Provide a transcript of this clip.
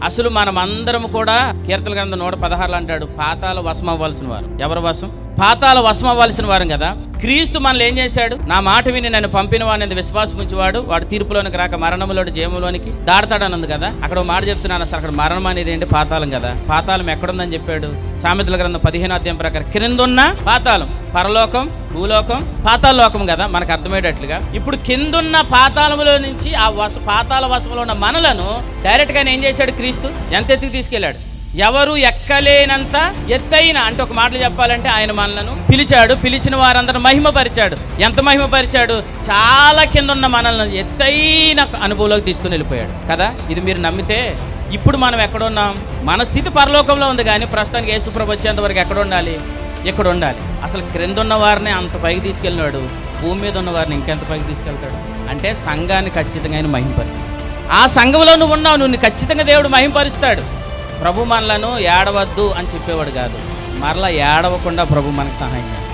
అసలు మనమందరం కూడా కీర్తన గ్రంథం 116 అంటాడు, పాతాల వశం అవ్వాల్సిన వారు. ఎవరు వశం? పాతాల వశం అవ్వాల్సిన వారు కదా. క్రీస్తు మనల్ని ఏం చేశాడు? నా మాట విని నన్ను పంపిన వాడిని విశ్వాసం ఉంచేవాడు వాడు తీర్పులోనికి రాక మరణంలోని జీవంలోనికి దాడతాడని ఉంది కదా. అక్కడ మాట చెప్తున్నాను, అసలు అక్కడ మరణం అనేది ఏంటి? పాతాళం కదా. పాతాళం ఎక్కడుందని చెప్పాడు? సామెతల గ్రంథం 15వ అధ్యాయం ప్రకారం కిందున్న పాతాళం, పరలోకం, భూలోకం, పాతాళలోకం కదా మనకు అర్థమయ్యేటట్లుగా. ఇప్పుడు కిందున్న పాతాళంలో నుంచి ఆ పాతాళ వశంలో ఉన్న మనలను డైరెక్ట్ గా ఏం చేశాడు? క్రీస్తు ఎంత ఎత్తుకు తీసుకెళ్లాడు? ఎవరు ఎక్కలేనంత ఎత్తైన, అంటే ఒక మాటలు చెప్పాలంటే ఆయన మనలను పిలిచాడు. పిలిచిన వారందరూ మహిమపరిచాడు. ఎంత మహిమపరిచాడు? చాలా కింద ఉన్న మనల్ని ఎత్తైన అనుభవంలోకి తీసుకుని వెళ్ళిపోయాడు కదా. ఇది మీరు నమ్మితే ఇప్పుడు మనం ఎక్కడున్నాం? మన స్థితి పరలోకంలో ఉంది, కానీ ప్రస్తుతానికి యేసుప్రభు వచ్చేంత వరకు ఎక్కడ ఉండాలి? ఎక్కడ ఉండాలి? అసలు క్రింద ఉన్న వారిని అంత పైకి తీసుకెళ్ళినాడు, భూమి మీద ఉన్న వారిని ఇంకెంత పైకి తీసుకెళ్తాడు? అంటే సంఘాన్ని ఖచ్చితంగా ఆయన మహిమపరుస్తాడు. ఆ సంఘంలో నువ్వు ఉన్నావు, నువ్వు ఖచ్చితంగా దేవుడు మహిమపరుస్తాడు. ప్రభు మనలను ఏడవద్దు అని చెప్పేవాడు కాదు, మరలా ఏడవకుండా ప్రభు మనకు సహాయం చేస్తాడు.